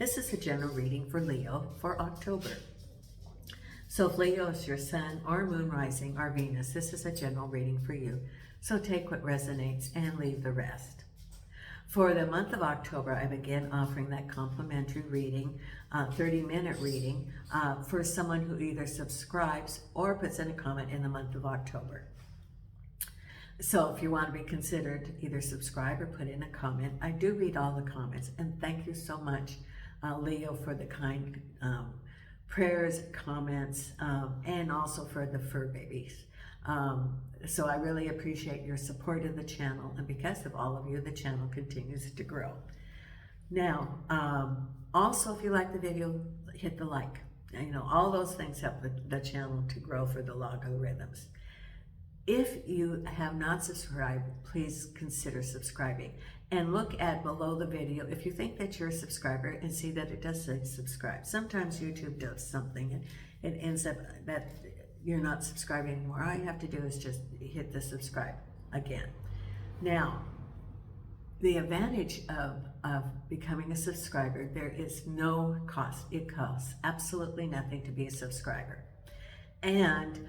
This is a general reading for Leo for October. So if Leo is your sun or moon rising or Venus, this is a general reading for you. So take what resonates and leave the rest. For the month of October, I begin offering that complimentary reading, 30-minute reading, for someone who either subscribes or puts in a comment in the month of October. So if you want to be considered, either subscribe or put in a comment. I do read all the comments, and thank you so much, Leo, for the kind prayers, comments, and also for the fur babies. So I really appreciate your support of the channel, and because of all of you, the channel continues to grow. Now, also, if you like the video, hit the like. You know, all those things help the channel to grow for the logarithms. If you have not subscribed, please consider subscribing. And look at below the video if you think that you're a subscriber and see that it does say subscribe. Sometimes YouTube does something and it ends up that you're not subscribing anymore. All you have to do is just hit the subscribe again. Now, the advantage of becoming a subscriber, there is no cost. It costs absolutely nothing to be a subscriber. And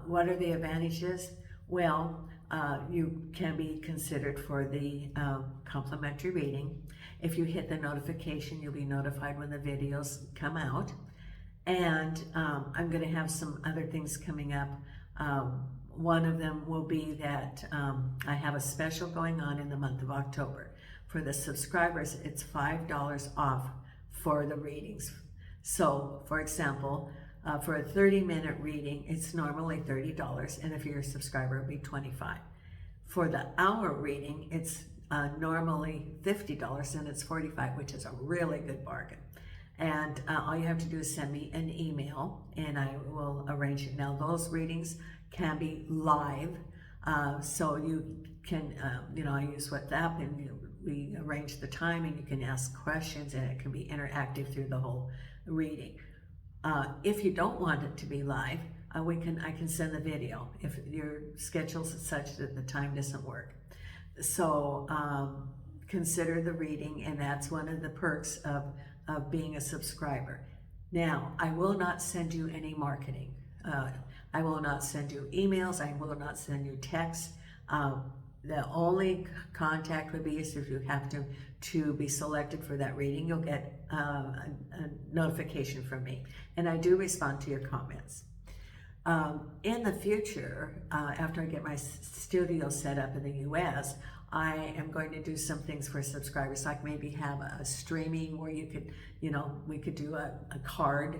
what are the advantages? Well, you can be considered for the complimentary reading. If you hit the notification, you'll be notified when the videos come out. And I'm going to have some other things coming up. One of them will be that I have a special going on in the month of October. For the subscribers, it's $5 off for the readings. So, for example, for a 30-minute reading, it's normally $30, and if you're a subscriber, it'll be $25. For the hour reading, it's normally $50, and it's $45, which is a really good bargain. And all you have to do is send me an email, and I will arrange it. Now, those readings can be live, so you can, I use WhatsApp, and we arrange the time, and you can ask questions, and it can be interactive through the whole reading. If you don't want it to be live, I can send the video if your schedule is such that the time doesn't work. So consider the reading, and that's one of the perks of being a subscriber. Now, I will not send you any marketing. I will not send you emails. I will not send you texts. The only contact would be if you have to be selected for that reading. You'll get a notification from me, and I do respond to your comments. In the future, after I get my studio set up in the US, I am going to do some things for subscribers, like maybe have a streaming where you could, we could do a card,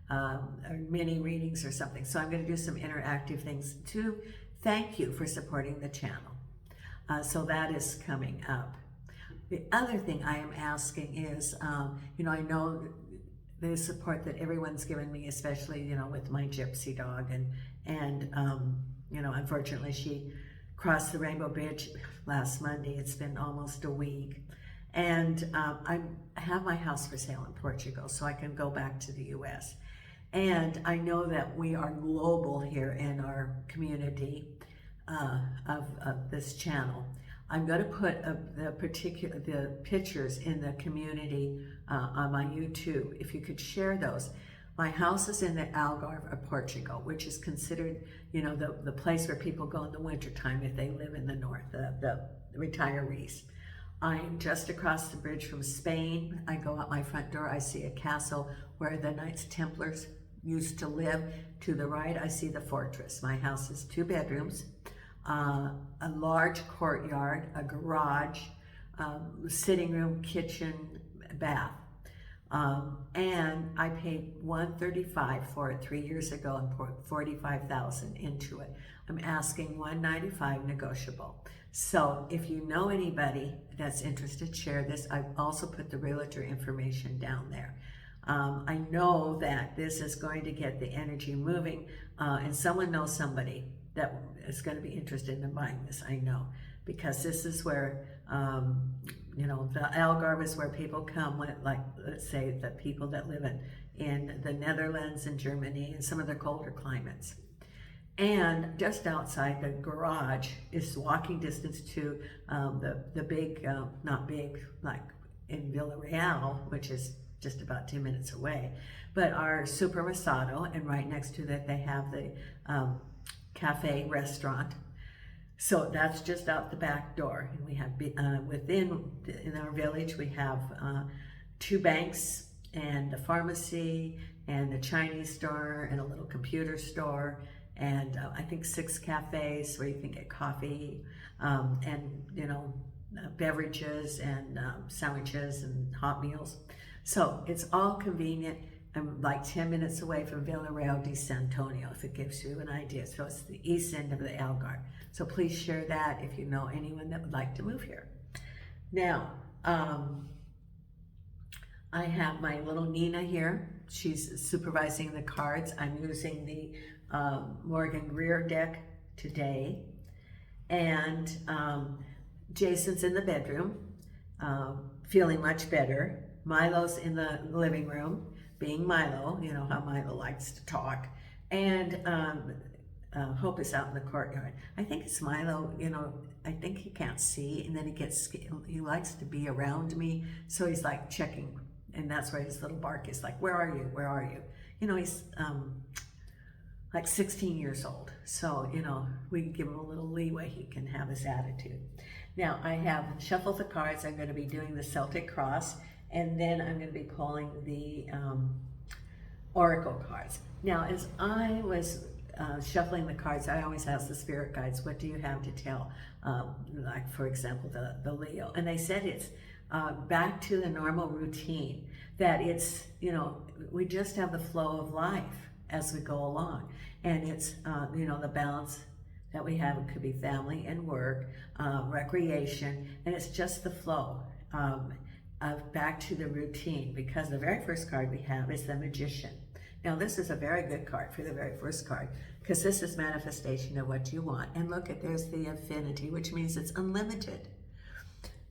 or mini readings or something. So I'm going to do some interactive things to thank you for supporting the channel. So that is coming up. The other thing I am asking is, I know the support that everyone's given me, especially, with my gypsy dog, and unfortunately she crossed the Rainbow Bridge last Monday. It's been almost a week. And I have my house for sale in Portugal, so I can go back to the US. And I know that we are global here in our community of this channel. I'm going to put the pictures in the community on my YouTube. If you could share those. My house is in the Algarve of Portugal, which is considered, the place where people go in the wintertime if they live in the north, the retirees. I'm just across the bridge from Spain. I go out my front door, I see a castle where the Knights Templars used to live. To the right, I see the fortress. My house is 2 bedrooms. A large courtyard, a garage, sitting room, kitchen, bath. And I paid $135 for it 3 years ago and poured $45,000 into it. I'm asking $195 negotiable. So if you know anybody that's interested, share this. I've also put the realtor information down there. I know that this is going to get the energy moving, and someone knows somebody that is going to be interested in buying this, I know, because this is where, the Algarve is where people come, let's say the people that live in the Netherlands and Germany and some of the colder climates. And just outside the garage is walking distance to the big, not big, like in Villarreal, which is just about 2 minutes away. But our Supermercado, and right next to that they have the cafe restaurant. So that's just out the back door. And we have in our village we have 2 banks and a pharmacy and a Chinese store and a little computer store, and I think 6 cafes where you can get coffee and beverages and sandwiches and hot meals. So it's all convenient. I'm like 10 minutes away from Villarreal de Santonio, if it gives you an idea. So it's the east end of the Algarve. So please share that if you know anyone that would like to move here. Now, I have my little Nina here. She's supervising the cards. I'm using the Morgan Greer deck today. And Jason's in the bedroom, feeling much better. Milo's in the living room, being Milo, you know how Milo likes to talk. And Hope is out in the courtyard. I think it's Milo, I think he can't see, and then he likes to be around me, so he's like checking, and that's why his little bark is like, where are you, where are you? He's like 16 years old, so we give him a little leeway, he can have his attitude. Now I have shuffled the cards. I'm going to be doing the Celtic Cross, and then I'm going to be pulling the Oracle cards. Now as I was shuffling the cards, I always ask the spirit guides, what do you have to tell, like for example the Leo, and they said it's back to the normal routine, that it's we just have the flow of life as we go along, and it's the balance that we have. It could be family and work, recreation, and it's just the flow of back to the routine, because the very first card we have is the Magician. Now this is a very good card for the very first card, because this is manifestation of what you want. And look at, there's the Infinity, which means it's unlimited.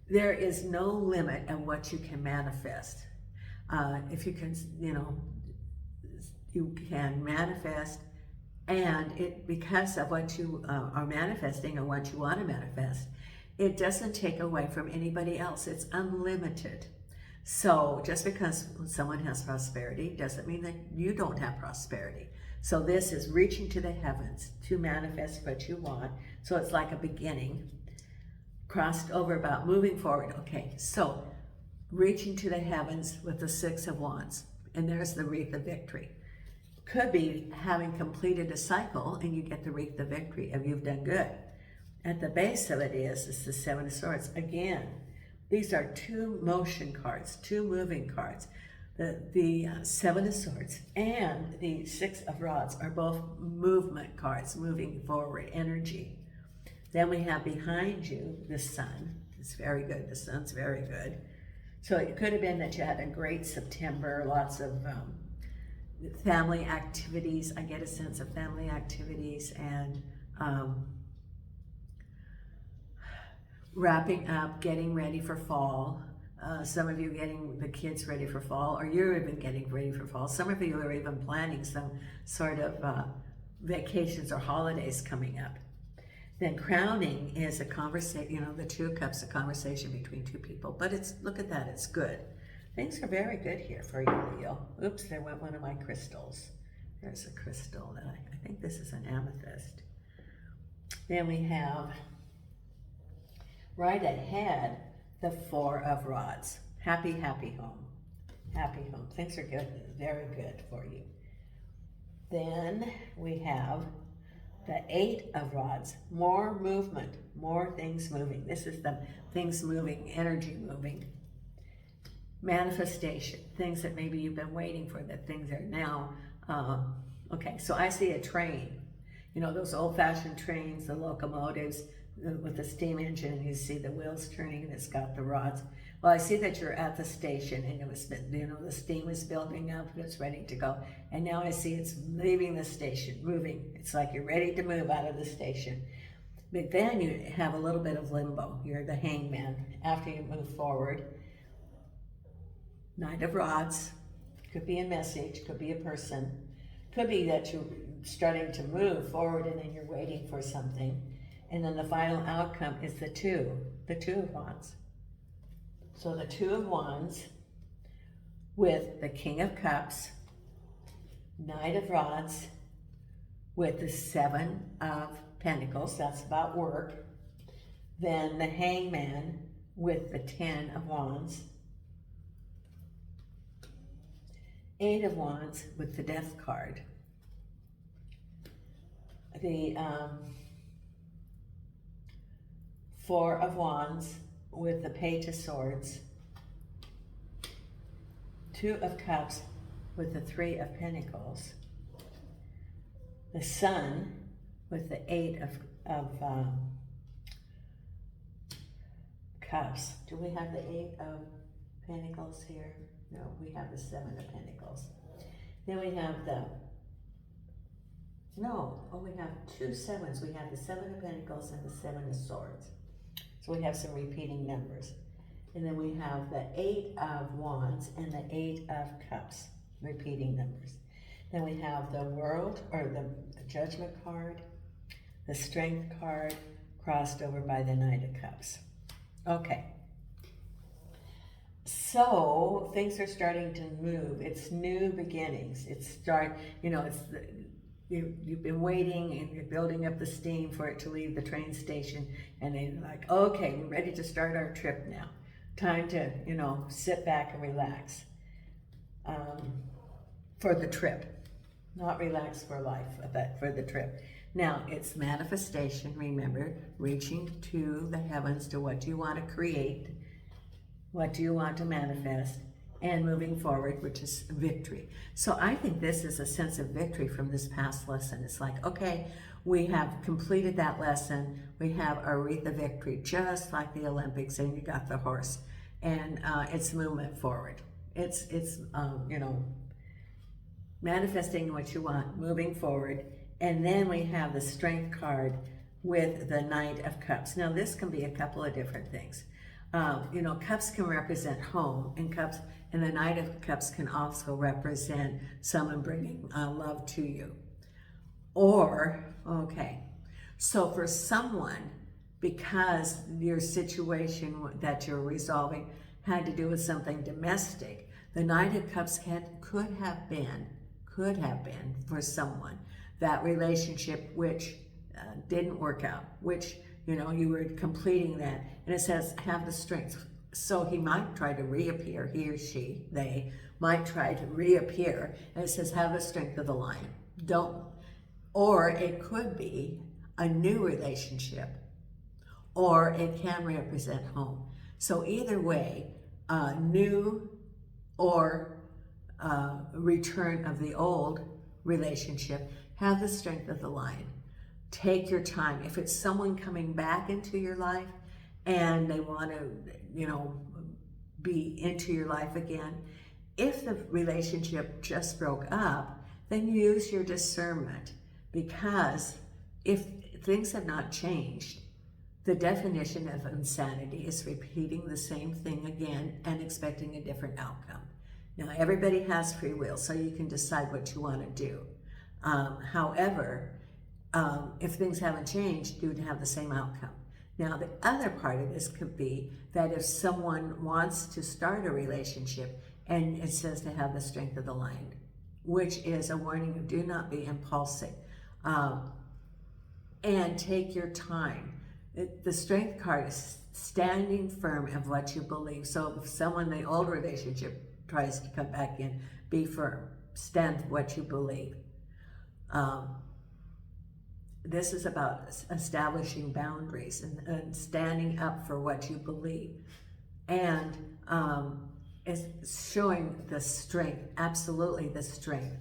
There is no limit of what you can manifest. If you can, you can manifest, and because of what you are manifesting or what you want to manifest, it doesn't take away from anybody else. It's unlimited. So just because someone has prosperity doesn't mean that you don't have prosperity. So this is reaching to the heavens to manifest what you want. So it's like a beginning, crossed over, about moving forward. Okay, so reaching to the heavens with the 6 of Wands, and there's the wreath of victory. Could be having completed a cycle and you get the wreath of victory if you've done good. At the base of it is the 7 of Swords. Again, these are 2 motion cards, 2 moving cards. The 7 of Swords and the 6 of Rods are both movement cards, moving forward, energy. Then we have behind you the Sun. It's very good. The Sun's very good. So it could have been that you had a great September, lots of family activities. I get a sense of family activities, and wrapping up, getting ready for fall. Some of you getting the kids ready for fall, or you're even getting ready for fall. Some of you are even planning some sort of vacations or holidays coming up. Then crowning is a conversation, the 2 of Cups, a conversation between 2 people. But look at that, it's good. Things are very good here for you, Leo. Oops, there went one of my crystals. There's a crystal that I think this is an amethyst. Then we have right ahead the 4 of Rods. Happy, happy home. Happy home. Things are good, very good for you. Then we have the 8 of Rods. More movement, more things moving. This is the things moving, energy moving. Manifestation, things that maybe you've been waiting for, that things are now. Okay, so I see a train. Those old-fashioned trains, the locomotives with the steam engine, and you see the wheels turning, and it's got the rods. Well, I see that you're at the station, and it was, the steam is building up, and it's ready to go. And now I see it's leaving the station, moving. It's like you're ready to move out of the station. But then you have a little bit of limbo. You're the hangman after you move forward. Knight of Rods, could be a message, could be a person, could be that you're starting to move forward and then you're waiting for something. And then the final outcome is the 2 of Wands. So the 2 of Wands, with the King of Cups, Knight of Rods, with the Seven of Pentacles, that's about work. Then the Hangman with the 10 of Wands, 8 of Wands with the Death card, the 4 of Wands with the Page of Swords, 2 of Cups with the 3 of Pentacles, the Sun with the 8 of Cups. Do we have the 8 of Pentacles here? No, we have the 7 of Pentacles. Then we have we have 2 sevens. We have the 7 of Pentacles and the 7 of Swords. So we have some repeating numbers. And then we have the 8 of Wands and the 8 of Cups, repeating numbers. Then we have the World, or the Judgment card, the Strength card, crossed over by the Knight of Cups. Okay. So things are starting to move. It's new beginnings. You've been waiting and you're building up the steam for it to leave the train station, and they're like, okay, we're ready to start our trip now. Time to, sit back and relax for the trip. Not relax for life, but for the trip. Now, it's manifestation, remember, reaching to the heavens to what you want to create, what do you want to manifest, and moving forward, which is victory. So I think this is a sense of victory from this past lesson. It's like, okay, we have completed that lesson. We have our wreath of victory, just like the Olympics, and you got the horse. And it's movement forward. It's manifesting what you want, moving forward. And then we have the Strength card with the Knight of Cups. Now, this can be a couple of different things. Cups can represent home, and the Knight of Cups can also represent someone bringing love to you. So for someone, because your situation that you're resolving had to do with something domestic, the Knight of Cups could have been for someone, that relationship which didn't work out, which you were completing that, and it says have the strength. So he might try to reappear, he or she, they might try to reappear, and it says have the strength of the lion. Or it could be a new relationship, or it can represent home. So either way, new or return of the old relationship, have the strength of the lion. Take your time. If it's someone coming back into your life and they want to, be into your life again, if the relationship just broke up, then use your discernment, because if things have not changed, the definition of insanity is repeating the same thing again and expecting a different outcome. Now, everybody has free will, so you can decide what you want to do. However, if things haven't changed, you would have the same outcome. Now, the other part of this could be that if someone wants to start a relationship and it says to have the strength of the lion, which is a warning of do not be impulsive, and take your time. The strength card is standing firm of what you believe. So if someone in the old relationship tries to come back in, be firm, stand what you believe. This is about establishing boundaries and standing up for what you believe. And is showing the strength, absolutely the strength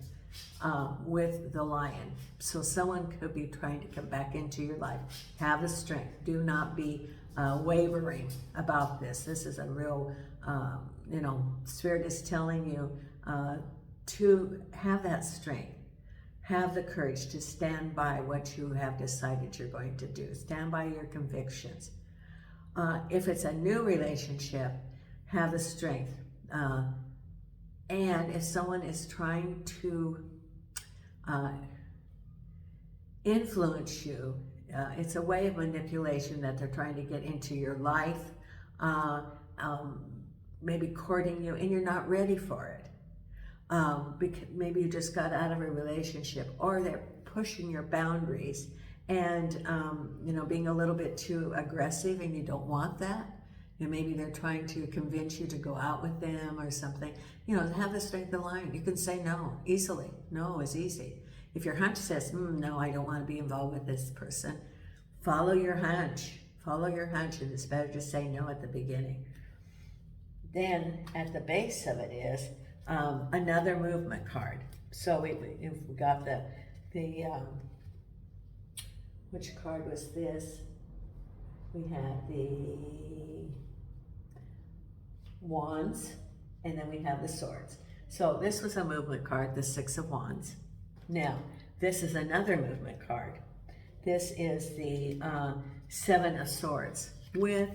with the lion. So someone could be trying to come back into your life. Have the strength. Do not be wavering about this. This is a real, Spirit is telling you to have that strength. Have the courage to stand by what you have decided you're going to do. Stand by your convictions. If it's a new relationship, have the strength. And if someone is trying to influence you, it's a way of manipulation that they're trying to get into your life maybe courting you and you're not ready for it. Because maybe you just got out of a relationship, or they're pushing your boundaries and being a little bit too aggressive, and you don't want that. Maybe they're trying to convince you to go out with them or something. Have the strength of line. You can say no easily. No is easy. If your hunch says, no, I don't want to be involved with this person, follow your hunch. Follow your hunch, and it's better to say no at the beginning. Then at the base of it is another movement card. So we got the which card was this? We had the Wands, and then we have the Swords. So this was a movement card, the Six of Wands. Now, this is another movement card. This is the Seven of Swords with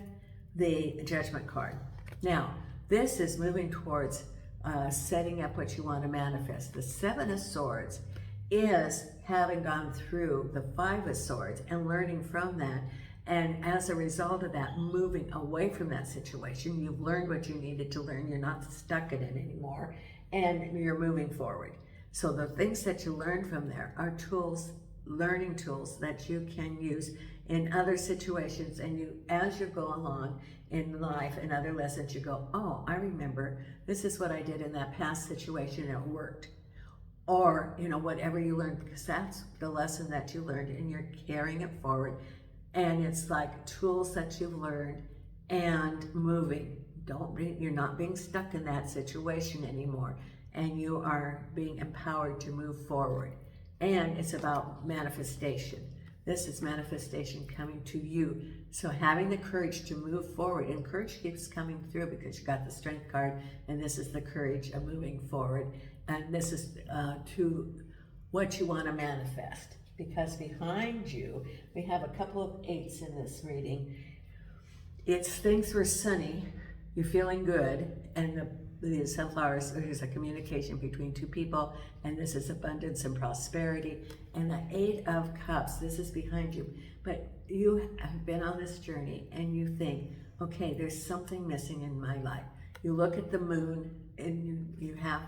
the Judgment card. Now, this is moving towards setting up what you want to manifest. The Seven of Swords is having gone through the Five of Swords and learning from that. And as a result of that, moving away from that situation, you've learned what you needed to learn. You're not stuck in it anymore, and you're moving forward. So the things that you learn from there are tools, learning tools that you can use in other situations. And as you go along in life and other lessons, you go, oh, I remember this is what I did in that past situation, and it worked. Or, whatever you learned, because that's the lesson that you learned, and you're carrying it forward. And it's like tools that you've learned and moving. You're not being stuck in that situation anymore, and you are being empowered to move forward. And it's about manifestation. This is manifestation coming to you. So having the courage to move forward, and courage keeps coming through because you got the Strength card, and this is the courage of moving forward. And this is to what you want to manifest. Because behind you, we have a couple of 8s in this reading. It's things were sunny, you're feeling good, and the sunflowers, there's a communication between two people, and this is abundance and prosperity. And the 8 of Cups, this is behind you. But you have been on this journey, and you think, okay, there's something missing in my life. You look at the moon, and you have,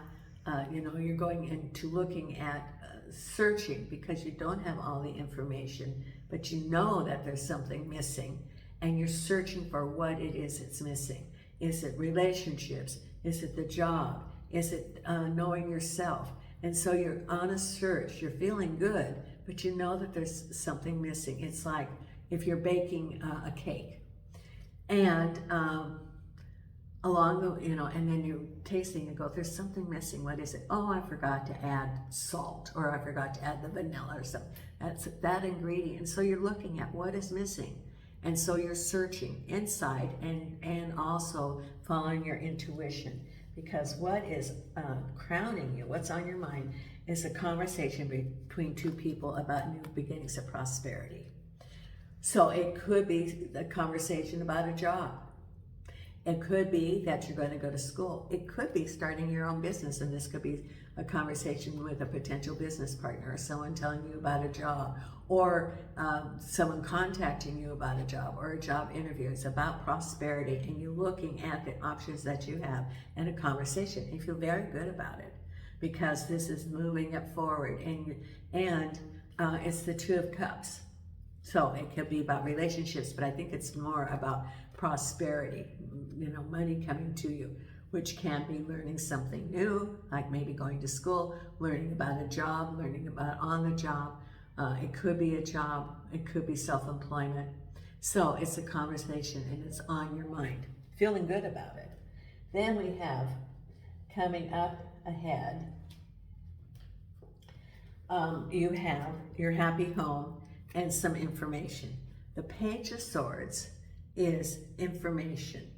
you're going into looking at searching because you don't have all the information, but you know that there's something missing, and you're searching for what it is that's missing. Is it relationships? Is it the job? Is it knowing yourself? And so you're on a search. You're feeling good, but you know that there's something missing. It's like if you're baking a cake, and along the, and then you're tasting and go, there's something missing. What is it? Oh, I forgot to add salt, or I forgot to add the vanilla or something. That's that ingredient. And so you're looking at what is missing. And so you're searching inside and also following your intuition, because what is crowning you, what's on your mind, is a conversation between two people about new beginnings of prosperity. So it could be a conversation about a job. It could be that you're going to go to school. It could be starting your own business, and this could be a conversation with a potential business partner, or someone telling you about a job, or someone contacting you about a job, or a job interview. It's about prosperity, and you're looking at the options that you have and a conversation. You feel very good about it because this is moving it forward, and it's the 2 of Cups. So it could be about relationships, but I think it's more about prosperity, money coming to you, which can be learning something new, like maybe going to school, learning about a job, learning about on the job. It could be a job, it could be self-employment. So it's a conversation, and it's on your mind, feeling good about it. Then we have coming up ahead, you have your happy home and some information. The Page of Swords is information.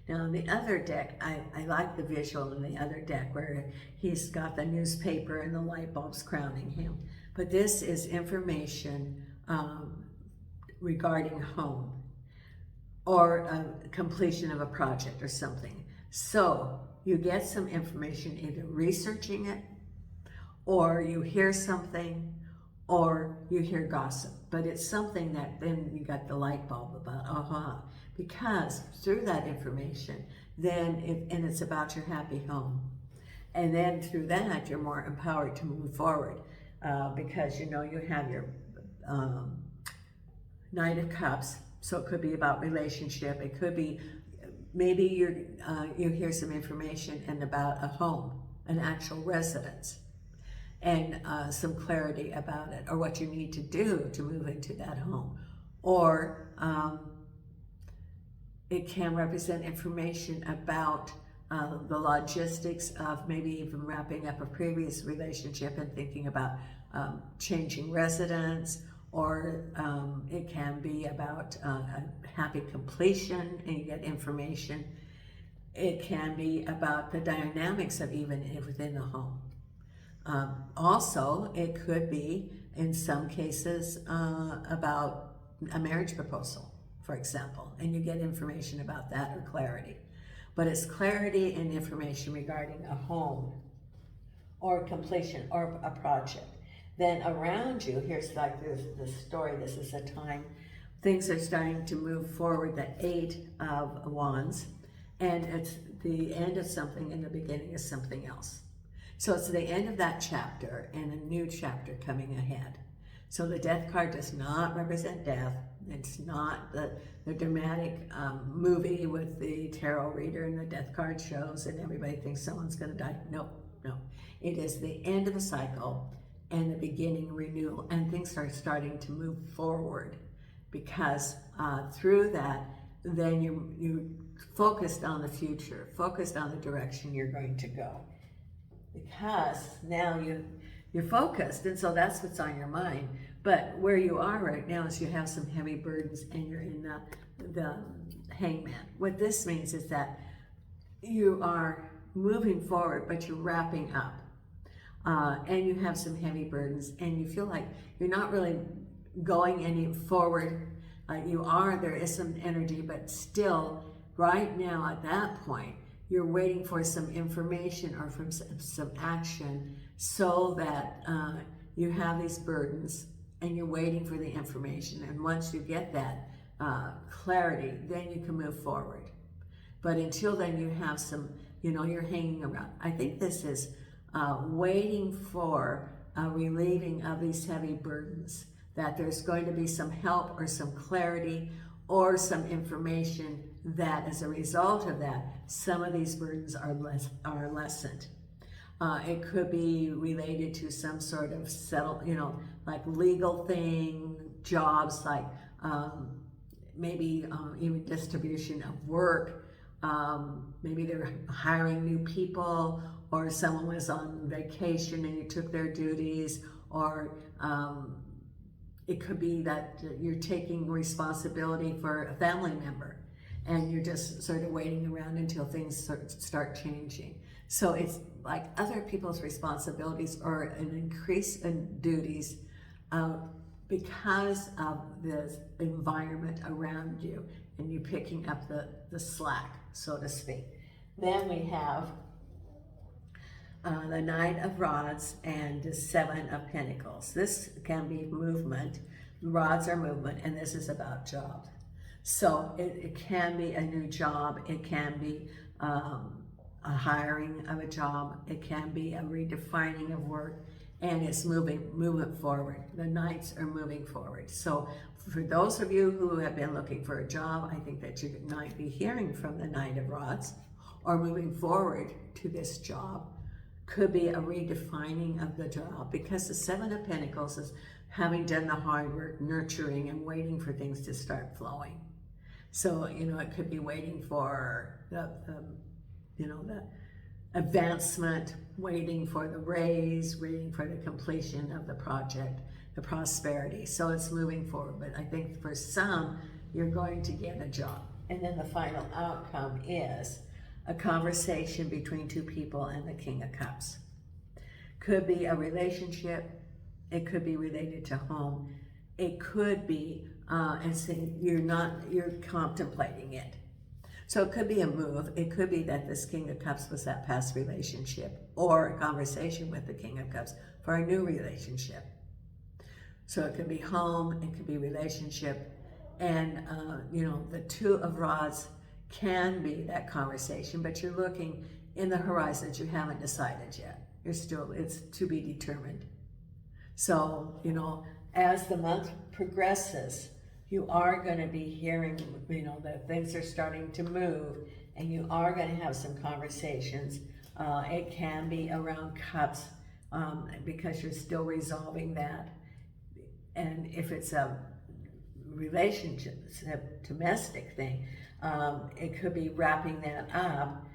Now in the other deck, I like the visual in the other deck where he's got the newspaper and the light bulbs crowning him. But this is information regarding home, or completion of a project or something. So you get some information, either researching it, or you hear something, or you hear gossip. But it's something that then you got the light bulb about, because through that information, and it's about your happy home. And then through that, you're more empowered to move forward because you have your Knight of Cups. So it could be about relationship. It could be maybe you hear some information and about a home, an actual residence, and some clarity about it, or what you need to do to move into that home. Or it can represent information about the logistics of maybe even wrapping up a previous relationship and thinking about changing residence, or it can be about a happy completion and you get information. It can be about the dynamics of even within the home. Also, it could be, in some cases, about a marriage proposal, for example, and you get information about that or clarity. But it's clarity and information regarding a home or completion or a project. Then around you, here's like the story, this is a time things are starting to move forward, the 8 of Wands, and it's the end of something and the beginning of something else. So it's the end of that chapter and a new chapter coming ahead. So the Death card does not represent death. It's not the dramatic movie with the tarot reader and the death card shows and everybody thinks someone's going to die. No. It is the end of a cycle and the beginning renewal, and things are starting to move forward because through that, then you're focused on the future, focused on the direction you're going to go. Because now you're focused, and so that's what's on your mind. But where you are right now is you have some heavy burdens and you're in the Hangman. What this means is that you are moving forward, but you're wrapping up. And you have some heavy burdens and you feel like you're not really going any forward. There is some energy, but still right now at that point, you're waiting for some information or from some action so that you have these burdens and you're waiting for the information. And once you get that clarity, then you can move forward. But until then, you have some, you're hanging around. I think this is waiting for a relieving of these heavy burdens, that there's going to be some help or some clarity or some information that as a result of that, some of these burdens are lessened. It could be related to some sort of like legal thing, jobs, like maybe even distribution of work. Maybe they're hiring new people, or someone was on vacation and you took their duties, or it could be that you're taking responsibility for a family member and you're just sort of waiting around until things start changing. So it's like other people's responsibilities or an increase in duties because of the environment around you, and you picking up the slack, so to speak. Then we have the Knight of Rods and the 7 of Pentacles. This can be movement. Rods are movement, and this is about jobs. So it can be a new job. It can be a hiring of a job. It can be a redefining of work, and it's movement forward. The Knights are moving forward. So for those of you who have been looking for a job, I think that you might be hearing from the Knight of Rods or moving forward to this job. Could be a redefining of the job, because the 7 of Pentacles is having done the hard work, nurturing and waiting for things to start flowing. So, it could be waiting for the advancement, waiting for the raise, waiting for the completion of the project, the prosperity. So it's moving forward. But I think for some, you're going to get a job. And then the final outcome is a conversation between 2 people and the King of Cups. Could be a relationship. It could be related to home. It could be, and saying you're contemplating it. So it could be a move. It could be that this King of Cups was that past relationship, or a conversation with the King of Cups for a new relationship. So it could be home, it could be relationship, and the 2 of Rods can be that conversation, but you're looking in the horizons. You haven't decided yet. It's to be determined. So, you know, as the month progresses, you are going to be hearing, you know, that things are starting to move, and you are going to have some conversations. It can be around cups, because you're still resolving that. And if it's a relationship, domestic thing, it could be wrapping that up.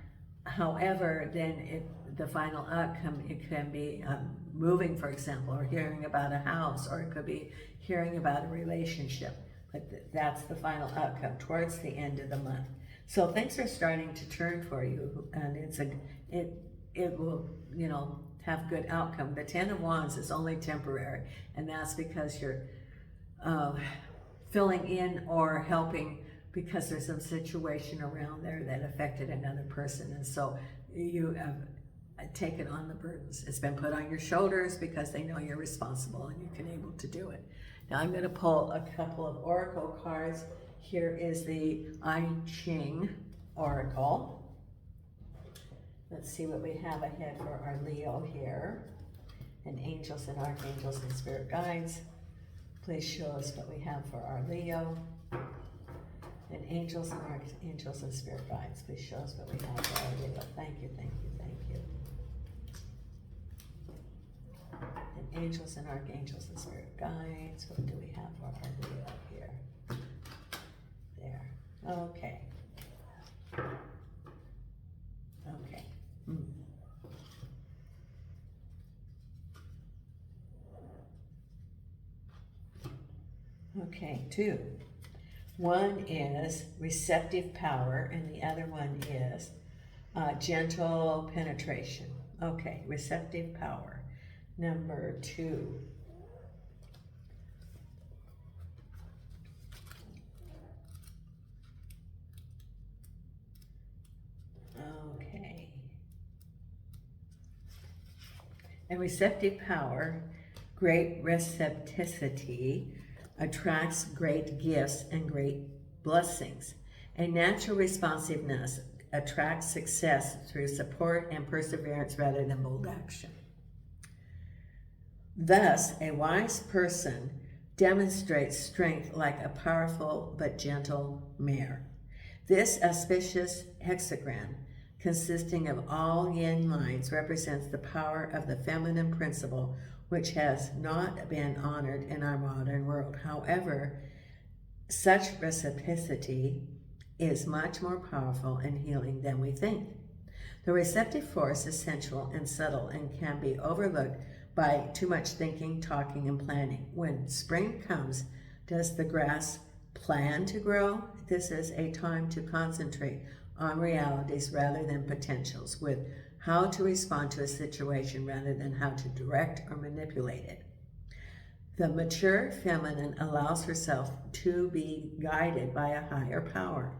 However, then the final outcome, it can be moving, for example, or hearing about a house, or it could be hearing about a relationship. But that's the final outcome towards the end of the month. So things are starting to turn for you, and it will, you know, have good outcome. The 10 of Wands is only temporary, and that's because you're filling in or helping because there's some situation around there that affected another person, and so you have taken on the burdens. It's been put on your shoulders because they know you're responsible and you can able to do it. Now I'm going to pull a couple of oracle cards. Here is the I Ching Oracle. Let's see what we have ahead for our Leo here. And angels and archangels and spirit guides, please show us what we have for our Leo. And angels and archangels and spirit guides, please show us what we have for our Leo. Thank you, thank you, thank you. And angels and archangels and spirit guides, what do we have for our Leo here? There. Okay. Okay. Okay, two. One is receptive power, and the other one is gentle penetration. Okay, receptive power. Number two. Okay. And receptive power, great receptivity, attracts great gifts and great blessings. A natural responsiveness attracts success through support and perseverance rather than bold action. Thus, a wise person demonstrates strength like a powerful but gentle mare. This auspicious hexagram, consisting of all yin lines, represents the power of the feminine principle, which has not been honored in our modern world. However, such receptivity is much more powerful and healing than we think. The receptive force is sensual and subtle and can be overlooked by too much thinking, talking, and planning. When spring comes, does the grass plan to grow? This is a time to concentrate on realities rather than potentials, with how to respond to a situation rather than how to direct or manipulate it. The mature feminine allows herself to be guided by a higher power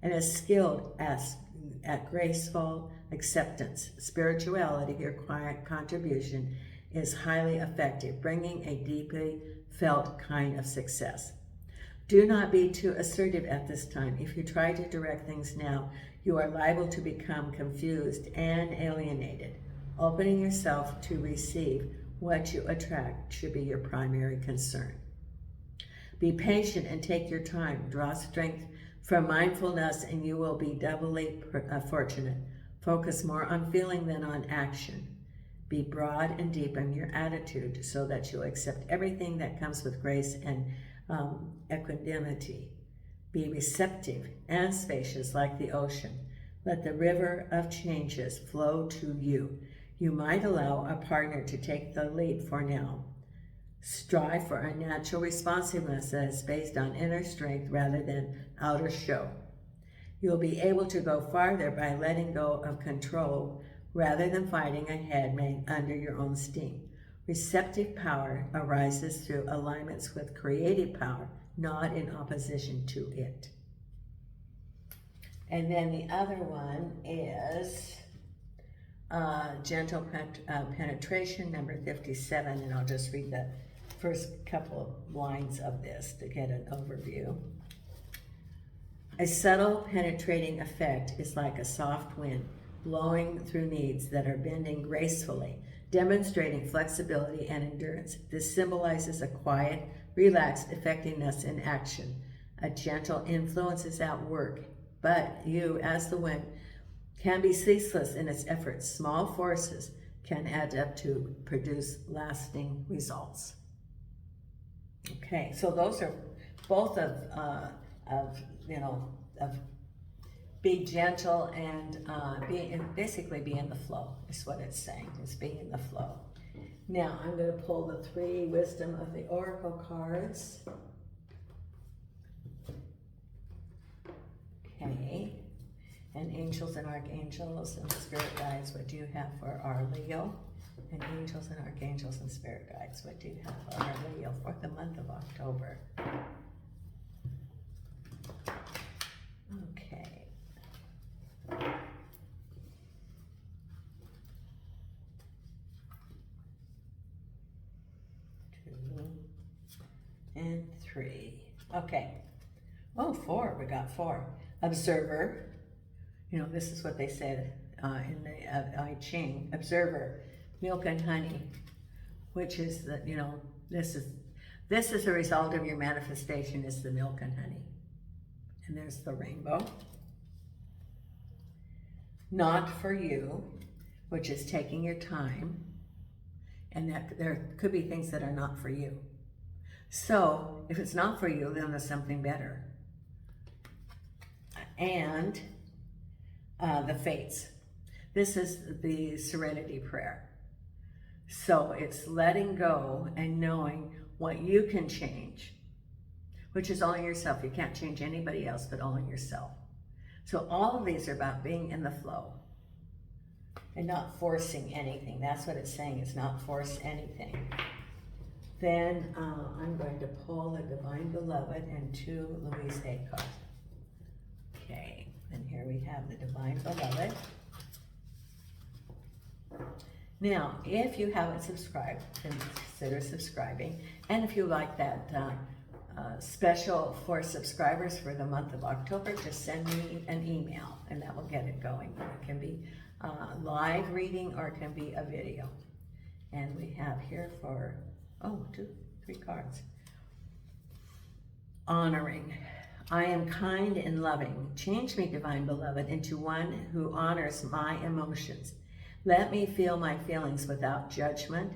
and is skilled at graceful acceptance. Spirituality, your quiet contribution, is highly effective, bringing a deeply felt kind of success. Do not be too assertive at this time. If you try to direct things now, you are liable to become confused and alienated. Opening yourself to receive what you attract should be your primary concern. Be patient and take your time. Draw strength from mindfulness and you will be doubly fortunate. Focus more on feeling than on action. Be broad and deep in your attitude so that you'll accept everything that comes with grace and equanimity. Be receptive and spacious like the ocean. Let the river of changes flow to you. You might allow a partner to take the lead for now. Strive for a natural responsiveness that is based on inner strength rather than outer show. You'll be able to go farther by letting go of control rather than fighting a head made under your own steam. Receptive power arises through alignments with creative power, not in opposition to it. And then the other one is gentle penetration, number 57, and I'll just read the first couple of lines of this to get an overview. A subtle penetrating effect is like a soft wind blowing through needs that are bending gracefully, demonstrating flexibility and endurance. This symbolizes a quiet, relaxed effectiveness in action. A gentle influence is at work, but you, as the wind, can be ceaseless in its efforts. Small forces can add up to produce lasting results. Okay, so those are both of be gentle and basically be in the flow is what it's saying, is be in the flow. Now I'm going to pull the 3 Wisdom of the Oracle cards. Okay, and angels and archangels and spirit guides, what do you have for our Leo? And angels and archangels and spirit guides, what do you have for our Leo for the month of October? Okay. 2 and 3. Okay. Oh, 4. We got 4. Observer. You know, this is what they said in the I Ching. Observer, milk and honey, which is the, you know, this is a result of your manifestation, is the milk and honey. And there's the rainbow. Not for you, which is taking your time, and that there could be things that are not for you. So if it's not for you, then there's something better. And the fates. This is the serenity prayer. So it's letting go and knowing what you can change, which is only yourself. You can't change anybody else but only yourself. So all of these are about being in the flow and not forcing anything. That's what it's saying, it's not force anything. Then I'm going to pull the Divine Beloved and 2 Louise Hay cards. Okay, and here we have the Divine Beloved. Now, if you haven't subscribed, then consider subscribing. And if you like that special for subscribers for the month of October, just send me an email and that will get it going. It can be live reading or it can be a video. And we have here for, 3 cards. Honoring. I am kind and loving. Change me, Divine Beloved, into one who honors my emotions. Let me feel my feelings without judgment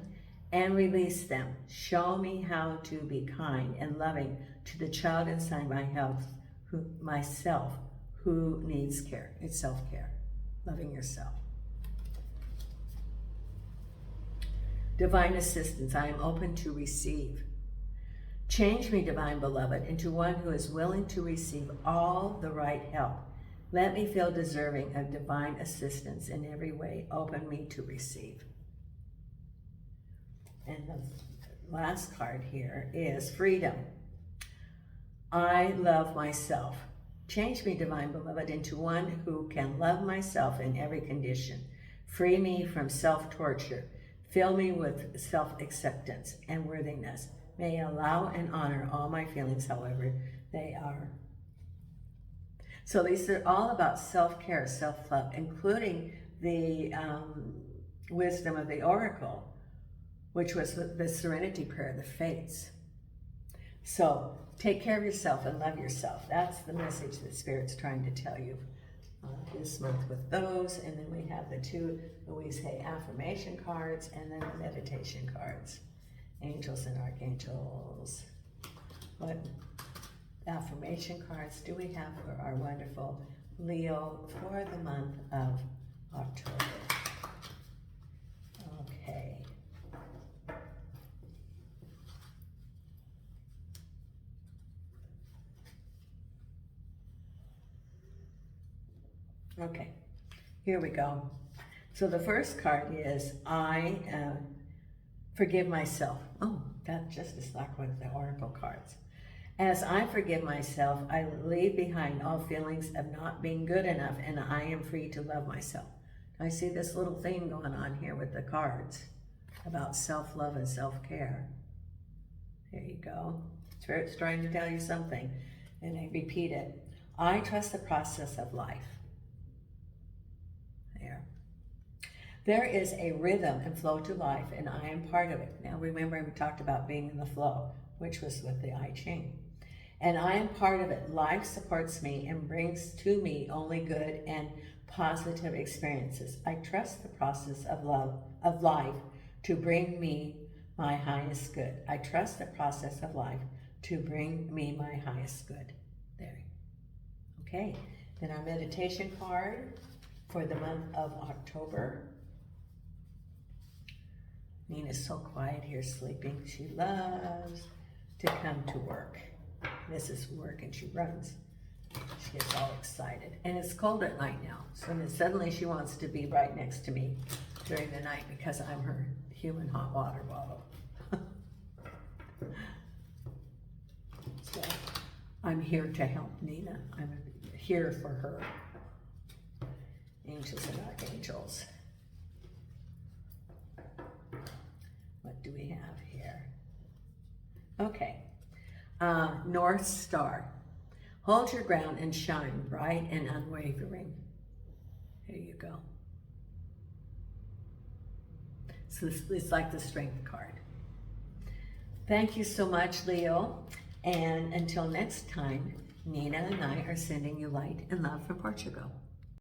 and release them. Show me how to be kind and loving to the child inside myself who needs care. It's self-care, loving yourself. Divine assistance, I am open to receive. Change me, Divine Beloved, into one who is willing to receive all the right help. Let me feel deserving of divine assistance in every way. Open me to receive. And the last card here is freedom. I love myself. Change me, Divine Beloved, into one who can love myself in every condition. Free me from self-torture. Fill me with self-acceptance and worthiness. May I allow and honor all my feelings, however they are. So these are all about self-care, self-love, including the Wisdom of the Oracle, which was the Serenity Prayer, the Fates. So take care of yourself and love yourself. That's the message that Spirit's trying to tell you this month with those. And then we have the 2 Louise Hay affirmation cards and then the meditation cards. Angels and archangels. What affirmation cards do we have for our wonderful Leo for the month of October? Okay. Okay, here we go. So the first card is I forgive myself. Oh, that just is like one of the oracle cards. As I forgive myself, I leave behind all feelings of not being good enough, and I am free to love myself. I see this little thing going on here with the cards about self-love and self-care. There you go. Spirit's trying to tell you something, and I repeat it. I trust the process of life. There is a rhythm and flow to life, and I am part of it. Now remember, we talked about being in the flow, which was with the I Ching. And I am part of it. Life supports me and brings to me only good and positive experiences. I trust the process of life to bring me my highest good. I trust the process of life to bring me my highest good. There. Okay, then our meditation card for the month of October. Nina's so quiet here sleeping. She loves to come to work. This is work and she runs. She gets all excited. And it's cold at night now. So then suddenly she wants to be right next to me during the night because I'm her human hot water bottle. So I'm here to help Nina. I'm here for her. Angels and archangels. What do we have here? Okay. North Star. Hold your ground and shine bright and unwavering. There you go. So it's like the Strength card. Thank you so much, Leo. And until next time, Nina and I are sending you light and love from Portugal.